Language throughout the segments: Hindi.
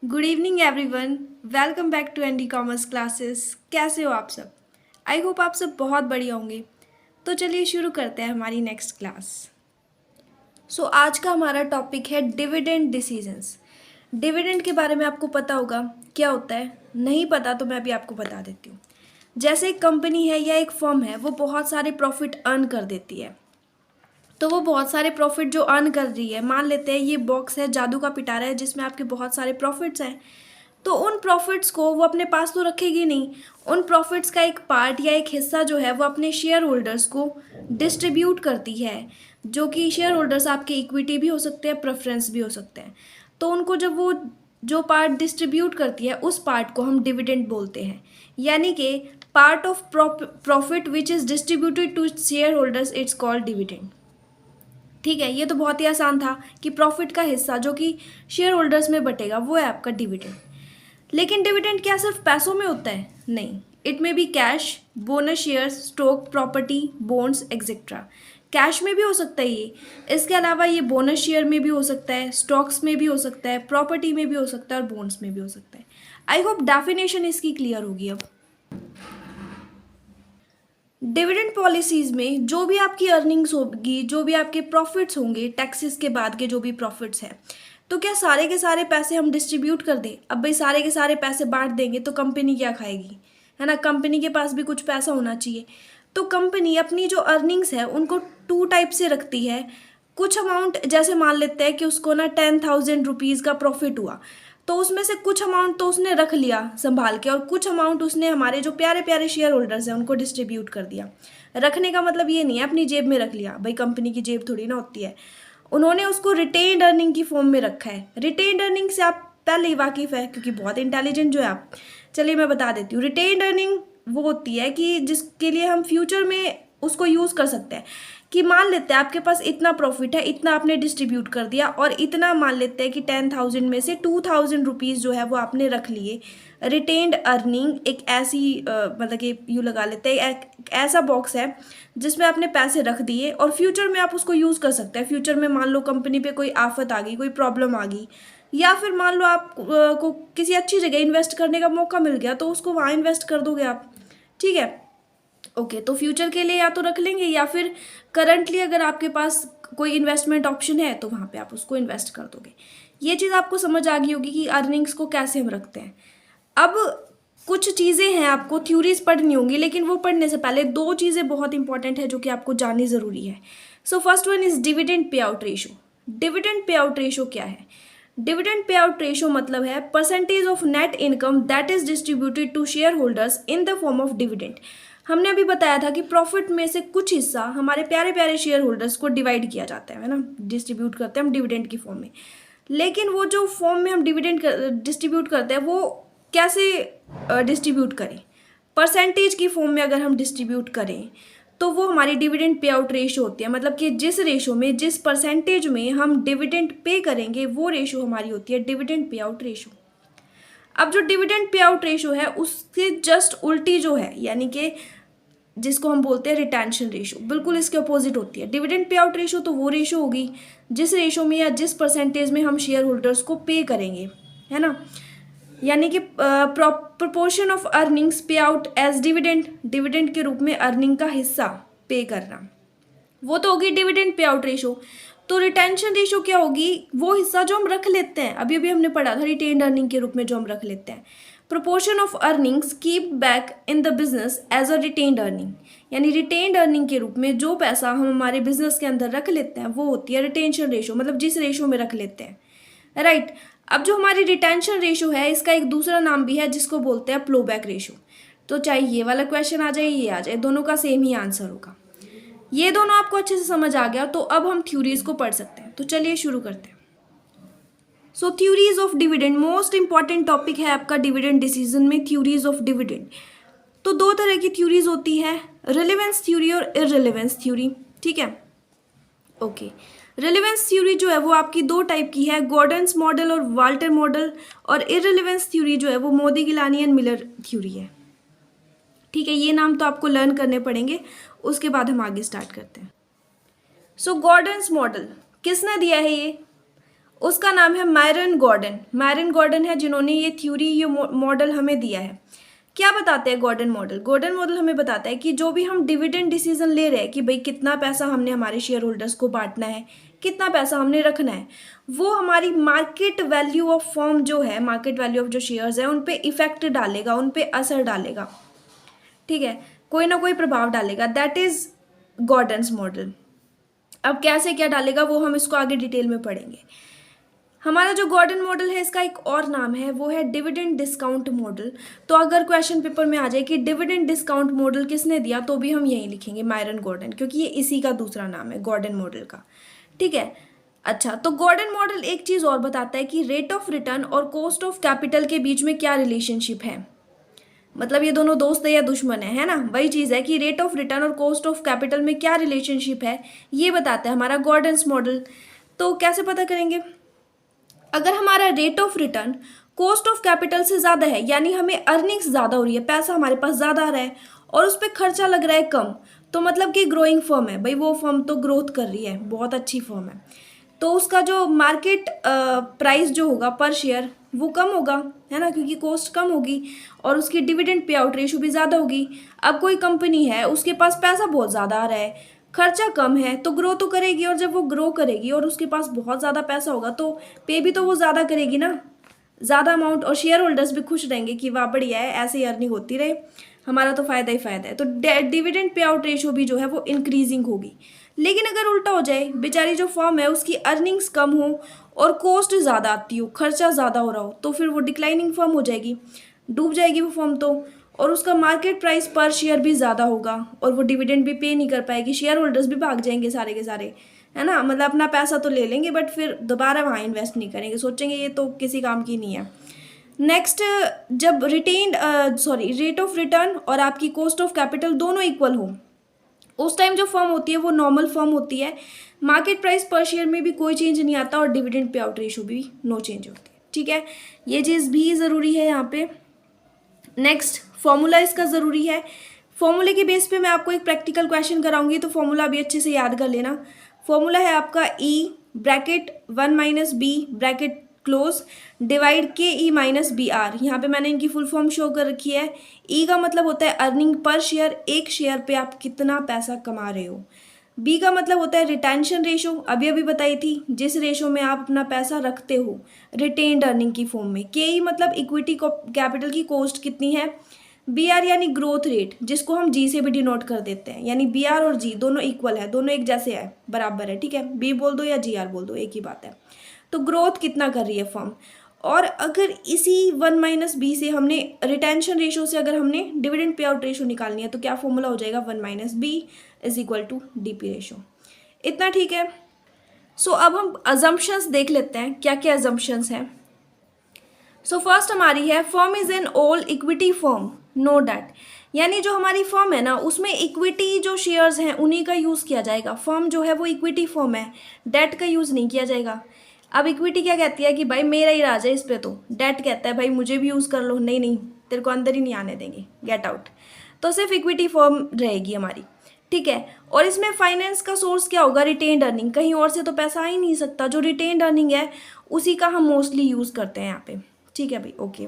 Good evening everyone. Welcome back to ND commerce classes. कैसे हो आप सब? आई होप आप सब बहुत बढ़िया होंगे। तो चलिए शुरू करते हैं हमारी नेक्स्ट क्लास। आज का हमारा टॉपिक है डिविडेंड डिसीजंस। डिविडेंड के बारे में आपको पता होगा क्या होता है? नहीं पता तो मैं अभी आपको बता देती हूँ। जैसे एक कंपनी है या एक फर्म है, वो बहुत सारे प्रॉफिट अर्न कर देती है। तो वो बहुत सारे प्रॉफिट जो अर्न कर रही है, मान लेते हैं ये बॉक्स है, जादू का पिटारा है जिसमें आपके बहुत सारे प्रॉफिट्स हैं। तो उन प्रॉफिट्स को वो अपने पास तो रखेगी नहीं। उन प्रॉफिट्स का एक पार्ट या एक हिस्सा जो है वो अपने शेयर होल्डर्स को डिस्ट्रीब्यूट करती है, जो कि शेयर होल्डर्स आपके इक्विटी भी हो सकते हैं, प्रेफरेंस भी हो सकते हैं। तो उनको जब वो जो पार्ट डिस्ट्रीब्यूट करती है, उस पार्ट को हम डिविडेंड बोलते हैं। यानी कि part of profit which is distributed to share holders, it's called dividend. ठीक है, ये तो बहुत ही आसान था कि प्रॉफिट का हिस्सा जो कि शेयर होल्डर्स में बटेगा वो है आपका डिविडेंड। लेकिन डिविडेंड क्या सिर्फ पैसों में होता है? नहीं, it may be cash, bonus shares, stock, property, bonds etcetera. Cash में भी हो सकता है ये। इसके अलावा ये बोनस शेयर में भी हो सकता है, स्टॉक्स में भी हो सकता है, प्रॉपर्टी में भी हो सकता है और बॉन्ड्स में भी हो सकता है। आई होप डेफिनेशन इसकी क्लियर होगी अब। डिविडेंड पॉलिसीज में जो भी आपकी अर्निंग्स होगी, जो भी आपके प्रॉफिट्स होंगे, टैक्सेस के बाद के जो भी प्रॉफिट्स हैं, तो क्या सारे के सारे पैसे हम डिस्ट्रीब्यूट कर दें? अब भाई सारे के सारे पैसे बांट देंगे तो कंपनी क्या खाएगी? है ना, कंपनी के पास भी कुछ पैसा होना चाहिए। तो कंपनी अपनी जो अर्निंग्स है उनको टू टाइप से रखती है। कुछ अमाउंट, जैसे मान लेते हैं कि उसको ना 10,000 रुपीज़ का प्रॉफिट हुआ, तो उसमें से कुछ अमाउंट तो उसने रख लिया संभाल के, और कुछ अमाउंट उसने हमारे जो प्यारे प्यारे शेयर होल्डर्स हैं उनको डिस्ट्रीब्यूट कर दिया। रखने का मतलब ये नहीं है अपनी जेब में रख लिया, भाई कंपनी की जेब थोड़ी ना होती है। उन्होंने उसको रिटेन्ड अर्निंग की फॉर्म में रखा है। रिटेन्ड अर्निंग से आप पहले ही वाकिफ़ है क्योंकि बहुत इंटेलिजेंट जो है आप। चलिए मैं बता देती हूँ। रिटेन्ड अर्निंग वो होती है कि जिसके लिए हम फ्यूचर में उसको यूज़ कर सकते हैं। कि मान लेते हैं आपके पास इतना प्रॉफिट है, इतना आपने डिस्ट्रीब्यूट कर दिया, और इतना मान लेते हैं कि 10,000 में से 2,000 रुपीज़ जो है वो आपने रख लिए। रिटेन्ड अर्निंग एक ऐसी मतलब कि यूँ लगा लेते हैं, एक ऐसा बॉक्स है जिसमें आपने पैसे रख दिए और फ्यूचर में आप उसको यूज़ कर सकते हैं। फ्यूचर में मान लो कंपनी पे कोई आफत आ गई, कोई प्रॉब्लम आ गई, या फिर मान लो आप को किसी अच्छी जगह इन्वेस्ट करने का मौका मिल गया, तो उसको वहाँ इन्वेस्ट कर दोगे आप। ठीक है, ओके। तो फ्यूचर के लिए या तो रख लेंगे, या फिर करंटली अगर आपके पास कोई इन्वेस्टमेंट ऑप्शन है तो वहाँ पे आप उसको इन्वेस्ट कर दोगे। ये चीज़ आपको समझ आ गई होगी कि अर्निंग्स को कैसे हम रखते हैं। अब कुछ चीज़ें हैं, आपको थ्योरीज पढ़नी होंगी, लेकिन वो पढ़ने से पहले दो चीज़ें बहुत इंपॉर्टेंट है जो कि आपको जाननी ज़रूरी है। So first one is dividend pay out ratio. Dividend pay out ratio क्या है? डिविडेंड पे आउट रेशो मतलब है percentage of net income that is distributed to share holders in the form of dividend. हमने अभी बताया था कि प्रॉफिट में से कुछ हिस्सा हमारे प्यारे प्यारे शेयर होल्डर्स को डिवाइड किया जाता है ना, डिस्ट्रीब्यूट करते हैं हम डिविडेंड की फॉर्म में। लेकिन वो जो फॉर्म में हम डिविडेंड डिस्ट्रीब्यूट करते हैं वो कैसे डिस्ट्रीब्यूट करें? परसेंटेज की फॉर्म में अगर हम डिस्ट्रीब्यूट करें तो वो हमारी डिविडेंड पे आउट रेशो होती है। मतलब कि जिस रेशो में, जिस परसेंटेज में हम डिविडेंड पे करेंगे, वो रेशो हमारी होती है डिविडेंड पे आउट रेशो। अब जो डिविडेंड पे आउट रेशो है उसके जस्ट उल्टी जो है, यानी कि जिसको हम बोलते हैं रिटेंशन रेशो, बिल्कुल इसके अपोजिट होती है। डिविडेंड पे आउट रेशो तो वो रेशो होगी जिस रेशो में या जिस परसेंटेज में हम शेयर होल्डर्स को पे करेंगे, है ना। यानी कि प्रोपोर्शन ऑफ अर्निंग्स पे आउट एज डिविडेंड, डिविडेंड के रूप में अर्निंग का हिस्सा पे करना, वो तो होगी डिविडेंड पे आउट रेशो। तो रिटेंशन रेशो क्या होगी? वो हिस्सा जो हम रख लेते हैं, अभी अभी हमने पढ़ा था रिटेन्ड अर्निंग के रूप में जो हम रख लेते हैं। Proportion of earnings keep back in the business as a retained earning, यानी रिटेन्ड अर्निंग के रूप में जो पैसा हम हमारे बिजनेस के अंदर रख लेते हैं वो होती है रिटेंशन रेशो, मतलब जिस रेशो में रख लेते हैं, राइट। अब जो हमारी रिटेंशन रेशो है, इसका एक दूसरा नाम भी है जिसको बोलते हैं फ्लोबैक रेशो। तो चाहे ये वाला क्वेश्चन आ जाए, ये आ जाए, दोनों का सेम ही आंसर होगा। ये दोनों आपको अच्छे से समझ आ गया तो अब हम थ्योरीज को पढ़ सकते हैं। तो चलिए शुरू करते हैं। So theories of dividend, most important topic है आपका डिविडेंड डिसीजन में, थ्योरीज ऑफ डिविडेंड। तो दो तरह की थ्योरीज होती है, रिलेवेंस थ्योरी और इररिलेवेंस थ्योरी। ठीक है, ओके। रिलेवेंस थ्योरी जो है वो आपकी दो टाइप की है, गॉर्डन्स मॉडल और वाल्टर मॉडल। और इररिलेवेंस थ्योरी जो है वो Modigliani and Miller theory है। ठीक है, ये नाम तो आपको लर्न करने पड़ेंगे, उसके बाद हम आगे स्टार्ट करते हैं। सो गॉर्डन्स मॉडल किसने दिया है ये? उसका नाम है मायरन गॉर्डन। मायरन गॉर्डन है जिन्होंने ये थ्योरी, ये मॉडल हमें दिया है। क्या बताते हैं गॉर्डन मॉडल? गॉर्डन मॉडल हमें बताता है कि जो भी हम डिविडेंड डिसीजन ले रहे हैं कि भाई कितना पैसा हमने हमारे शेयर होल्डर्स को बांटना है, कितना पैसा हमने रखना है, वो हमारी मार्केट वैल्यू ऑफ फर्म जो है, मार्केट वैल्यू ऑफ जो शेयर्स है, उन पे इफेक्ट डालेगा, उन पे असर डालेगा, ठीक है, कोई ना कोई प्रभाव डालेगा। That is Gordon's model. अब कैसे क्या डालेगा वो हम इसको आगे डिटेल में पढ़ेंगे। हमारा जो गॉर्डन मॉडल है इसका एक और नाम है, वो है डिविडेंड डिस्काउंट मॉडल। तो अगर क्वेश्चन पेपर में आ जाए कि डिविडेंड डिस्काउंट मॉडल किसने दिया, तो भी हम यही लिखेंगे मायरन गॉर्डन, क्योंकि ये इसी का दूसरा नाम है गॉर्डन मॉडल का, ठीक है। अच्छा, तो गॉर्डन मॉडल एक चीज़ और बताता है कि रेट ऑफ रिटर्न और कॉस्ट ऑफ कैपिटल के बीच में क्या रिलेशनशिप है। मतलब ये दोनों दोस्त है या दुश्मन है ना? वही चीज़ है कि रेट ऑफ रिटर्न और कॉस्ट ऑफ कैपिटल में क्या रिलेशनशिप है, ये बताता है हमारा गॉर्डन्स मॉडल। तो कैसे पता करेंगे? अगर हमारा rate of return cost of capital से ज़्यादा है, यानी हमें अर्निंग्स ज़्यादा हो रही है, पैसा हमारे पास ज़्यादा आ रहा है और उस पर खर्चा लग रहा है कम, तो मतलब कि ग्रोइंग फर्म है, भाई वो फर्म तो ग्रोथ कर रही है, बहुत अच्छी फर्म है, तो उसका जो मार्केट प्राइस जो होगा पर शेयर वो कम होगा, है ना, क्योंकि कॉस्ट कम होगी और उसकी डिविडेंड पे आउट रेशो भी ज़्यादा होगी। अब कोई कंपनी है, उसके पास पैसा बहुत ज़्यादा आ रहा है, खर्चा कम है, तो ग्रो तो करेगी, और जब वो ग्रो करेगी और उसके पास बहुत ज़्यादा पैसा होगा तो पे भी तो वो ज़्यादा करेगी ना, ज़्यादा अमाउंट, और शेयर होल्डर्स भी खुश रहेंगे कि वाह बढ़िया है, ऐसे ही अर्निंग होती रहे, हमारा तो फ़ायदा ही फ़ायदा है। तो डिविडेंड पे आउट रेशो भी जो है वो इंक्रीजिंग होगी। लेकिन अगर उल्टा हो जाए, बेचारी जो फर्म है उसकी अर्निंग्स कम हो और कॉस्ट ज़्यादा आती हो, खर्चा ज़्यादा हो रहा हो, तो फिर वो डिक्लाइनिंग फर्म हो जाएगी, डूब जाएगी वो फर्म तो, और उसका मार्केट प्राइस पर शेयर भी ज़्यादा होगा और वो डिविडेंड भी पे नहीं कर पाएगी, शेयर होल्डर्स भी भाग जाएंगे सारे के सारे, है ना, मतलब अपना पैसा तो ले लेंगे बट फिर दोबारा वहाँ इन्वेस्ट नहीं करेंगे, सोचेंगे ये तो किसी काम की नहीं है। नेक्स्ट, जब रेट ऑफ रिटर्न और आपकी कॉस्ट ऑफ कैपिटल दोनों इक्वल हो, उस टाइम जो फर्म होती है वो नॉर्मल फर्म होती है, मार्केट प्राइस पर शेयर में भी कोई चेंज नहीं आता और डिविडेंड पे आउट रेशो भी नो चेंज होती है, ठीक है, ये चीज़ भी ज़रूरी है यहाँ पे। नेक्स्ट, फॉर्मूला इसका ज़रूरी है। फॉर्मूले के बेस पे मैं आपको एक प्रैक्टिकल क्वेश्चन कराऊंगी, तो फॉर्मूला भी अच्छे से याद कर लेना। फॉर्मूला है आपका E bracket 1 minus B bracket close divide K E minus B are. यहाँ पे मैंने इनकी फुल फॉर्म शो कर रखी है। E का मतलब होता है अर्निंग पर शेयर, एक शेयर पे आप कितना पैसा कमा रहे हो। बी का मतलब होता है रिटेंशन रेशो, अभी अभी बताई थी, जिस रेशो में आप अपना पैसा रखते हो रिटेन्ड अर्निंग की फॉर्म में। के ई मतलब इक्विटी कैपिटल की कॉस्ट कितनी है। बी आर यानी ग्रोथ रेट, जिसको हम जी से भी डिनोट कर देते हैं, यानी बी आर और जी दोनों इक्वल है, दोनों एक जैसे है, बराबर है, ठीक है, बी बोल दो या जी आर बोल दो, एक ही बात है। तो ग्रोथ कितना कर रही है फर्म, और अगर इसी 1 माइनस बी से हमने रिटेंशन रेशो से अगर हमने डिविडेंड पे आउट रेशो निकालनी है, तो क्या फॉर्मूला हो जाएगा 1 minus B is equal to D P ratio. इतना ठीक है। सो अब हम अजम्पशंस देख लेते हैं, क्या क्या अजम्पशंस हैं। सो फर्स्ट हमारी है firm is an all equity firm no debt, यानी जो हमारी फर्म है ना उसमें इक्विटी जो शेयर्स हैं उन्हीं का यूज़ किया जाएगा। फर्म जो है वो इक्विटी फर्म है, डेट का यूज़ नहीं किया जाएगा। अब इक्विटी क्या कहती है कि भाई मेरा ही राज है इस पे, तो डेट कहता है भाई मुझे भी यूज़ कर लो, नहीं नहीं तेरे को अंदर ही नहीं आने देंगे, गेट आउट। तो सिर्फ इक्विटी फर्म रहेगी हमारी, ठीक है। और इसमें फाइनेंस का सोर्स क्या होगा, रिटेन्ड अर्निंग, कहीं और से तो पैसा आ ही नहीं सकता, जो रिटेन्ड अर्निंग है उसी का हम मोस्टली यूज़ करते हैं यहाँ पे, ठीक है भाई, ओके।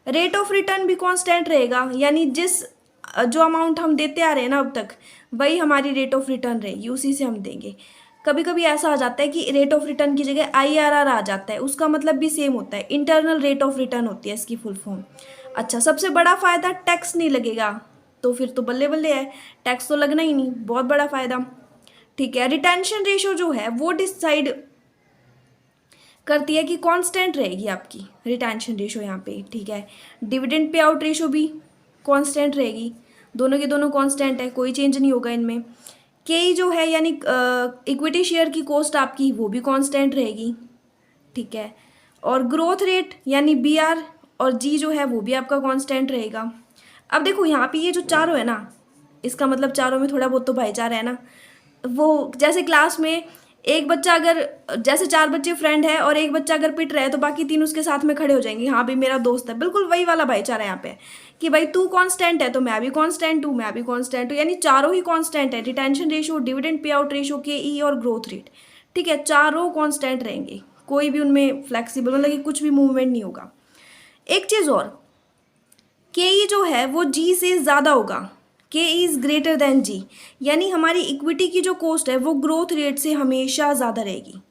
रेट ऑफ रिटर्न भी कांस्टेंट रहेगा, यानी जो अमाउंट हम देते आ रहे हैं ना अब तक, वही हमारी रेट ऑफ रिटर्न रहेगी, उसी से हम देंगे। कभी कभी ऐसा आ जाता है कि रेट ऑफ रिटर्न की जगह IRR आ जाता है, उसका मतलब भी सेम होता है, इंटरनल रेट ऑफ रिटर्न होती है इसकी फुल फॉर्म। अच्छा, सबसे बड़ा फ़ायदा टैक्स नहीं लगेगा, तो फिर तो बल्ले बल्ले है, टैक्स तो लगना ही नहीं, बहुत बड़ा फ़ायदा, ठीक है। रिटेंशन रेशो जो है वो डिसाइड करती है कि कांस्टेंट रहेगी आपकी रिटेंशन रेशो यहाँ पे, ठीक है। डिविडेंड पे आउट रेशो भी कांस्टेंट रहेगी, दोनों के दोनों कांस्टेंट है, कोई चेंज नहीं होगा इनमें। के जो है यानी इक्विटी शेयर की कॉस्ट आपकी वो भी कांस्टेंट रहेगी, ठीक है। और ग्रोथ रेट यानी BR और जी जो है वो भी आपका कांस्टेंट रहेगा। अब देखो यहाँ पे ये जो चारों है ना, इसका मतलब चारों में थोड़ा बहुत तो भाईचारा है ना। वो जैसे क्लास में एक बच्चा अगर, जैसे 4 बच्चे फ्रेंड है और एक बच्चा अगर पिट रहा है तो बाकी 3 उसके साथ में खड़े हो जाएंगे, हाँ भाई मेरा दोस्त है, बिल्कुल वही वाला भाईचारा यहाँ पे कि भाई तू कांस्टेंट है तो मैं भी कांस्टेंट हूँ, मैं भी कांस्टेंट हूँ, यानी चारों ही कांस्टेंट है। Retention ratio, dividend pay out ratio, के ई और ग्रोथ रेट, ठीक है, चारों कांस्टेंट रहेंगे, कोई भी उनमें फ्लेक्सिबल मतलब कि कुछ भी मूवमेंट नहीं होगा। एक चीज़ और, के ई जो है वो जी से ज़्यादा होगा, के ई इज़ ग्रेटर देन जी, यानी हमारी इक्विटी की जो कॉस्ट है वो ग्रोथ रेट से हमेशा ज़्यादा रहेगी।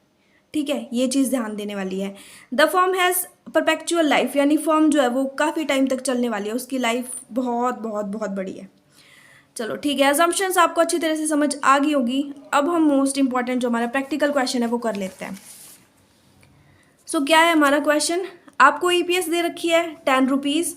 ठीक है, ये चीज़ ध्यान देने वाली है। The firm has perpetual life, यानी फर्म जो है वो काफ़ी टाइम तक चलने वाली है, उसकी लाइफ बहुत बहुत बहुत बड़ी है। चलो ठीक है, अजम्पशंस आपको अच्छी तरह से समझ आ गई होगी। अब हम मोस्ट इंपॉर्टेंट जो हमारा प्रैक्टिकल क्वेश्चन है वो कर लेते हैं। क्या है हमारा क्वेश्चन, आपको ईपीएस दे रखी है 10 रुपीज़,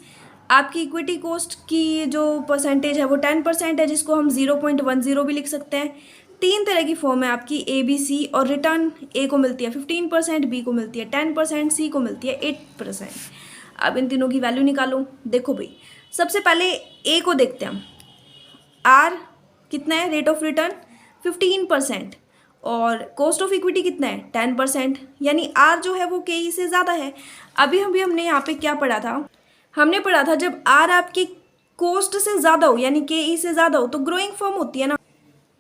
आपकी इक्विटी कॉस्ट की जो परसेंटेज है वो 10% है, जिसको हम 0.10 भी लिख सकते हैं। 3 तरह की फॉर्म है आपकी ए बी सी, और रिटर्न ए को मिलती है 15%, बी को मिलती है 10%, सी को मिलती है 8%। अब इन तीनों की वैल्यू निकालो। देखो भाई, सबसे पहले ए को देखते हैं हम। आर कितना है, रेट ऑफ रिटर्न 15%, और कॉस्ट ऑफ इक्विटी कितना है 10%, यानी आर जो है वो के ई से ज़्यादा है। अभी हमने यहाँ पे क्या पढ़ा था, हमने पढ़ा था जब आर आपकी कॉस्ट से ज़्यादा हो यानी के ई से ज़्यादा हो तो ग्रोइंग फर्म होती है ना।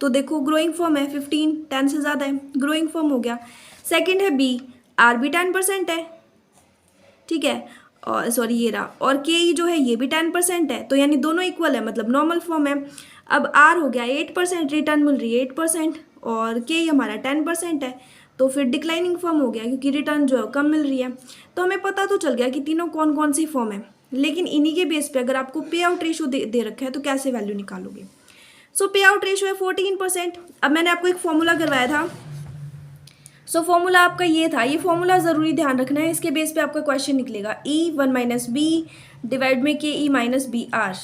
तो देखो ग्रोइंग फर्म है 15, 10 से ज़्यादा है, ग्रोइंग फर्म हो गया। सेकंड है बी, आर भी 10% है, ठीक है, और सॉरी ये रहा, और के ई जो है ये भी 10% है, तो यानी दोनों इक्वल है, मतलब नॉर्मल फॉर्म है। अब आर हो गया 8%, रिटर्न मिल रही है 8%, और के ई हमारा 10% है, तो फिर डिक्लाइनिंग फॉर्म हो गया क्योंकि रिटर्न जो है कम मिल रही है। तो हमें पता तो चल गया कि तीनों कौन कौन सी फॉर्म है, लेकिन इन्हीं के बेस पे अगर आपको पे आउट रेशो दे रखा है तो कैसे वैल्यू निकालोगे। पे आउट रेशो है 14%। अब मैंने आपको एक फॉर्मूला करवाया था, फॉर्मूला आपका ये था, ये फॉर्मूला ज़रूरी ध्यान रखना है, इसके बेस पे आपका क्वेश्चन निकलेगा। ई 1 - बी डिवाइड में के ई माइनस बी आर।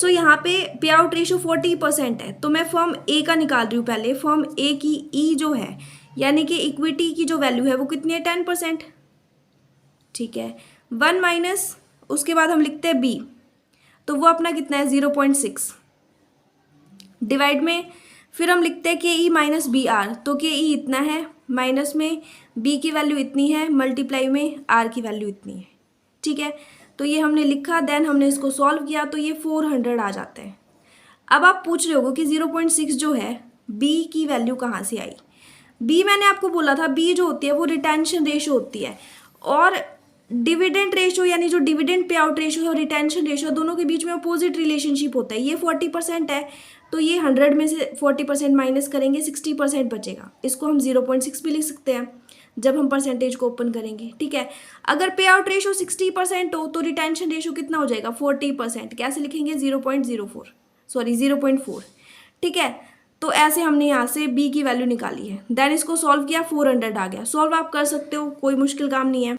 यहाँ पे आउट रेशो 40% है, तो मैं फॉर्म ए का निकाल रही हूँ पहले। फॉर्म ए की ई जो है यानी कि इक्विटी की जो वैल्यू है वो कितनी है 10%, ठीक है। 1 माइनस उसके बाद हम लिखते हैं बी, तो वो अपना कितना है 0.6, डिवाइड में फिर हम लिखते हैं के ई माइनस बी आर, तो के ई इतना है, माइनस में बी की वैल्यू इतनी है, मल्टीप्लाई में आर की वैल्यू इतनी है, ठीक है। तो ये हमने लिखा, देन हमने इसको सॉल्व किया तो ये 400 आ जाते हैं। अब आप पूछ रहे होगे कि 0.6 जो है बी की वैल्यू कहाँ से आई। बी मैंने आपको बोला था, बी जो होती है वो रिटेंशन रेशो होती है, और डिविडेंड रेशो यानी जो डिविडेंड पे आउट रेशो है और रिटेंशन रेशो दोनों के बीच में अपोजिट रिलेशनशिप होता है। ये 40% है, तो ये 100 में से 40% माइनस करेंगे 60% बचेगा। इसको हम 0.6 भी लिख सकते हैं जब हम परसेंटेज को ओपन करेंगे, ठीक है। अगर पे आउट रेशो 60% हो तो रिटेंशन रेशो कितना हो जाएगा 40%, कैसे लिखेंगे 0.4, ठीक है। तो ऐसे हमने यहाँ से बी की वैल्यू निकाली है, देन इसको सॉल्व किया 400 आ गया। सॉल्व आप कर सकते हो, कोई मुश्किल काम नहीं है।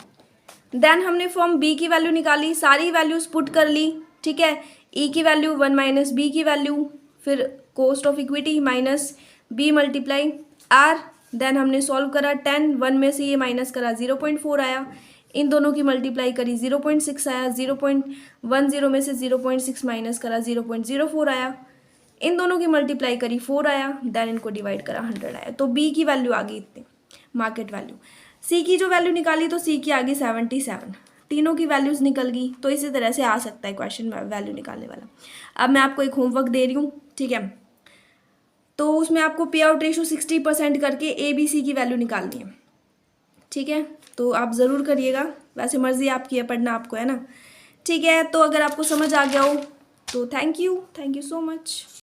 देन हमने फॉर्म बी की वैल्यू निकाली, सारी वैल्यूज पुट कर ली, ठीक है। ई की वैल्यू 1 माइनस बी की वैल्यू, फिर cost of equity minus B multiply R, then हमने सॉल्व करा 10, 1 में से ये माइनस करा 0.4 आया, इन दोनों की मल्टीप्लाई करी 0.6 आया, 0.10 में से 0.6 माइनस करा 0.04 आया, इन दोनों की मल्टीप्लाई करी 4 आया, देन इनको डिवाइड करा 100 आया। तो बी की वैल्यू आ गई इतनी, मार्केट वैल्यू। सी की जो वैल्यू निकाली तो सी की आ गई 77, तीनों की वैल्यूज़ निकल गई। तो इसी तरह से आ सकता है क्वेश्चन वैल्यू निकालने वाला। अब मैं आपको एक होमवर्क दे रही हूँ, ठीक है, तो उसमें आपको पे आउट रेशो 60% करके ए बी सी की वैल्यू निकालनी है, ठीक है। तो आप ज़रूर करिएगा, वैसे मर्ज़ी आपकी है, पढ़ना आपको है ना, ठीक है। तो अगर आपको समझ आ गया हो तो थैंक यू सो मच।